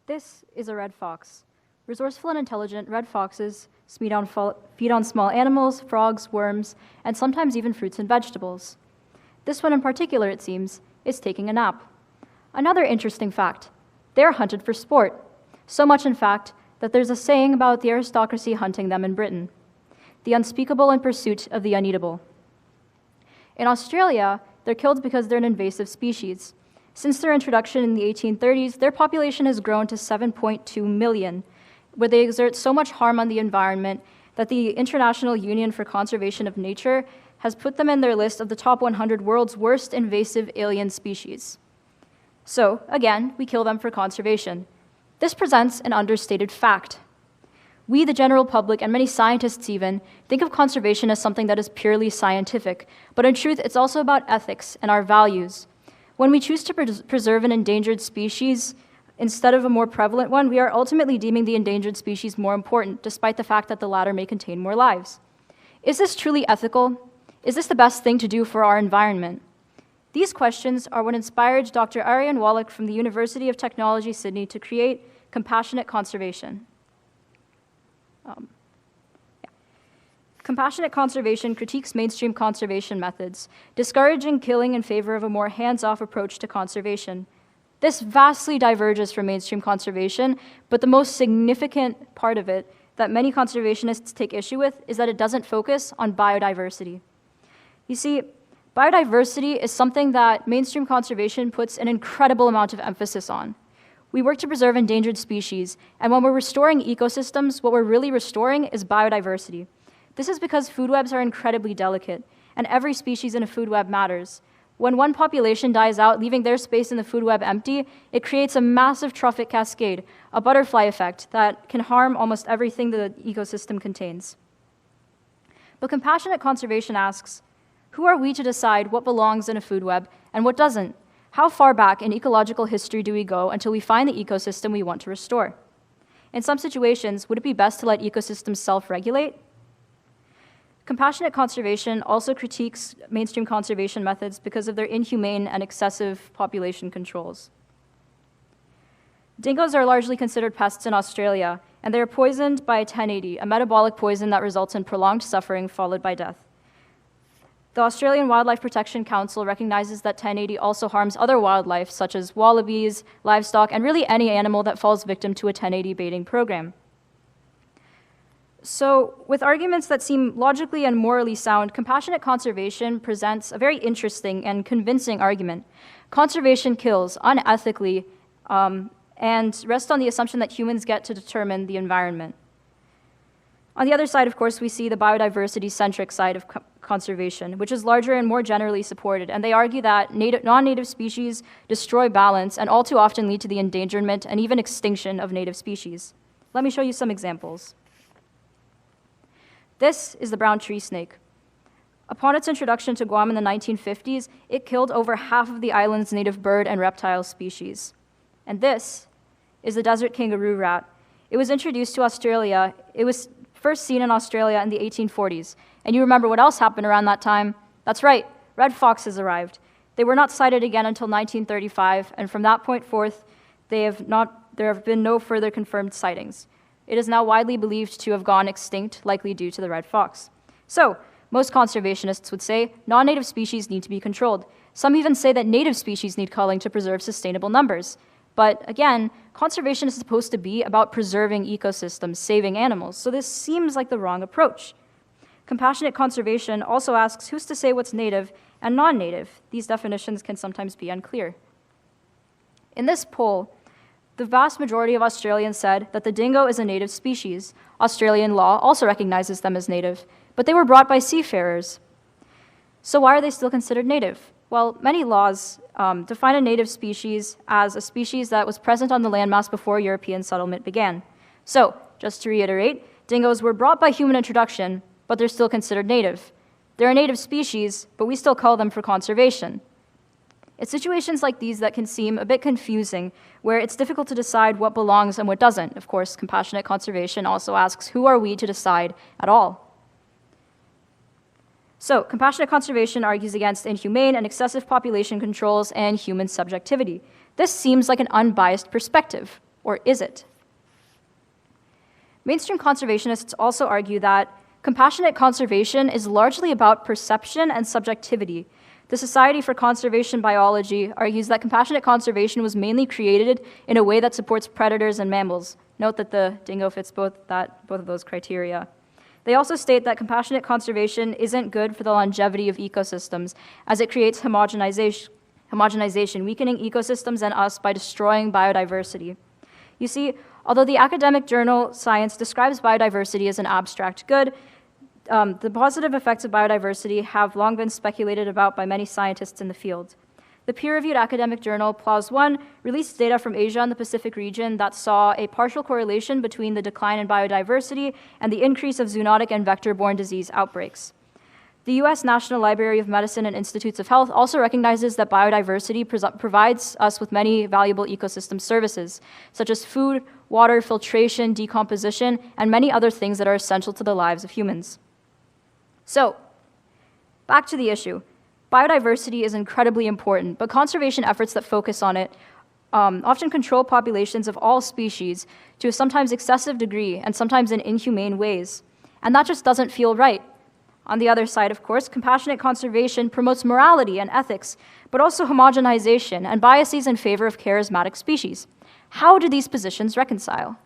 This is a red fox. Resourceful and intelligent red foxes feed on small animals, frogs, worms, and sometimes even fruits and vegetables. This one in particular, it seems, is taking a nap. Another interesting fact, they're hunted for sport. So much, in fact, that there's a saying about the aristocracy hunting them in Britain. The unspeakable in pursuit of the uneatable. In Australia, they're killed because they're an invasive species. Since their introduction in the 1830s, their population has grown to 7.2 million, where they exert so much harm on the environment that the International Union for Conservation of Nature has put them in their list of the top 100 world's worst invasive alien species. So, again, we kill them for conservation. This presents an understated fact. We, the general public, and many scientists even, think of conservation as something that is purely scientific, but in truth, it's also about ethics and our values. When we choose to preserve an endangered species instead of a more prevalent one, we are ultimately deeming the endangered species more important, despite the fact that the latter may contain more lives. Is this truly ethical? Is this the best thing to do for our environment? These questions are what inspired Dr. Aryan Wallach from the University of Technology, Sydney, to create Compassionate Conservation. Compassionate conservation critiques mainstream conservation methods, discouraging killing in favor of a more hands-off approach to conservation. This vastly diverges from mainstream conservation, but the most significant part of it that many conservationists take issue with is that it doesn't focus on biodiversity. You see, biodiversity is something that mainstream conservation puts an incredible amount of emphasis on. We work to preserve endangered species, and when we're restoring ecosystems, what we're really restoring is biodiversity. This is because food webs are incredibly delicate, and every species in a food web matters. When one population dies out, leaving their space in the food web empty, it creates a massive trophic cascade, a butterfly effect that can harm almost everything the ecosystem contains. But compassionate conservation asks, who are we to decide what belongs in a food web and what doesn't? How far back in ecological history do we go until we find the ecosystem we want to restore? In some situations, would it be best to let ecosystems self-regulate? Compassionate conservation also critiques mainstream conservation methods because of their inhumane and excessive population controls. Dingoes are largely considered pests in Australia, and they are poisoned by 1080, a metabolic poison that results in prolonged suffering followed by death. The Australian Wildlife Protection Council recognizes that 1080 also harms other wildlife, such as wallabies, livestock, and really any animal that falls victim to a 1080 baiting program. So, with arguments that seem logically and morally sound, compassionate conservation presents a very interesting and convincing argument. Conservation kills unethically and rests on the assumption that humans get to determine the environment. On the other side, of course, we see the biodiversity-centric side of conservation, which is larger and more generally supported, and they argue that non-native species destroy balance and all too often lead to the endangerment and even extinction of native species. Let me show you some examples. This is the brown tree snake. Upon its introduction to Guam in the 1950s, it killed over half of the island's native bird and reptile species. And this is the desert kangaroo rat. It was introduced to Australia. It was first seen in Australia in the 1840s. And you remember what else happened around that time? That's right, red foxes arrived. They were not sighted again until 1935, and from that point forth, there have been no further confirmed sightings. It is now widely believed to have gone extinct, likely due to the red fox. So, most conservationists would say non-native species need to be controlled. Some even say that native species need culling to preserve sustainable numbers. But again, conservation is supposed to be about preserving ecosystems, saving animals, so this seems like the wrong approach. Compassionate conservation also asks who's to say what's native and non-native. These definitions can sometimes be unclear. In this poll, the vast majority of Australians said that the dingo is a native species. Australian law also recognizes them as native, but they were brought by seafarers. So why are they still considered native? Well, many laws define a native species as a species that was present on the landmass before European settlement began. So, just to reiterate, dingoes were brought by human introduction, but they're still considered native. They're a native species, but we still call them for conservation. It's situations like these that can seem a bit confusing, where it's difficult to decide what belongs and what doesn't. Of course, compassionate conservation also asks, who are we to decide at all? So, compassionate conservation argues against inhumane and excessive population controls and human subjectivity. This seems like an unbiased perspective. Or is it? Mainstream conservationists also argue that compassionate conservation is largely about perception and subjectivity. The Society for Conservation Biology argues that compassionate conservation was mainly created in a way that supports predators and mammals. Note that the dingo fits both of those criteria. They also state that compassionate conservation isn't good for the longevity of ecosystems, as it creates homogenization, weakening ecosystems and us by destroying biodiversity. You see, although the academic journal Science describes biodiversity as an abstract good, the positive effects of biodiversity have long been speculated about by many scientists in the field. The peer-reviewed academic journal PLOS One released data from Asia and the Pacific region that saw a partial correlation between the decline in biodiversity and the increase of zoonotic and vector-borne disease outbreaks. The U.S. National Library of Medicine and Institutes of Health also recognizes that biodiversity provides us with many valuable ecosystem services, such as food, water, filtration, decomposition, and many other things that are essential to the lives of humans. So, back to the issue. Biodiversity is incredibly important, but conservation efforts that focus on it often control populations of all species to a sometimes excessive degree and sometimes in inhumane ways. And that just doesn't feel right. On the other side, of course, compassionate conservation promotes morality and ethics, but also homogenization and biases in favor of charismatic species. How do these positions reconcile?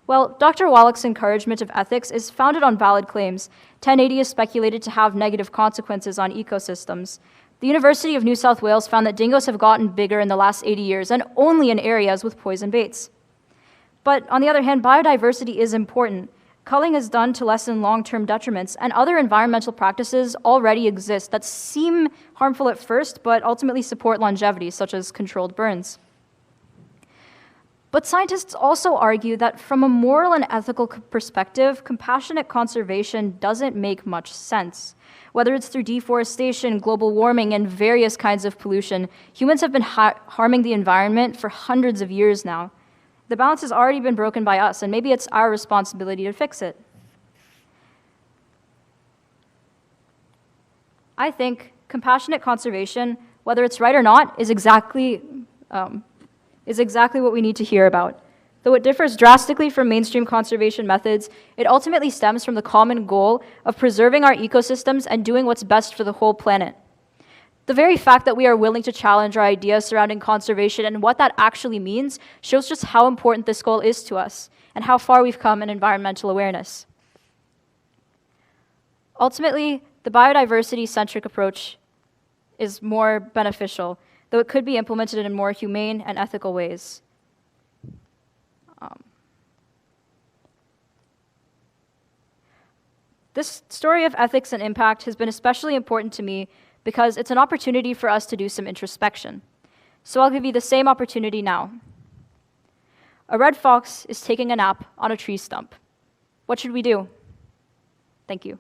Well, Dr. Wallach's encouragement of ethics is founded on valid claims. 1080 is speculated to have negative consequences on ecosystems. The University of New South Wales found that dingoes have gotten bigger in the last 80 years, and only in areas with poison baits. But on the other hand, biodiversity is important. Culling is done to lessen long-term detriments, and other environmental practices already exist that seem harmful at first, but ultimately support longevity, such as controlled burns. But scientists also argue that from a moral and ethical perspective, compassionate conservation doesn't make much sense. Whether it's through deforestation, global warming, and various kinds of pollution, humans have been harming the environment for hundreds of years now. The balance has already been broken by us, and maybe it's our responsibility to fix it. I think compassionate conservation, whether it's right or not, is exactly what we need to hear about. Though it differs drastically from mainstream conservation methods, it ultimately stems from the common goal of preserving our ecosystems and doing what's best for the whole planet. The very fact that we are willing to challenge our ideas surrounding conservation and what that actually means shows just how important this goal is to us and how far we've come in environmental awareness. Ultimately, the biodiversity-centric approach is more beneficial, though it could be implemented in more humane and ethical ways. This story of ethics and impact has been especially important to me because it's an opportunity for us to do some introspection. So I'll give you the same opportunity now. A red fox is taking a nap on a tree stump. What should we do? Thank you.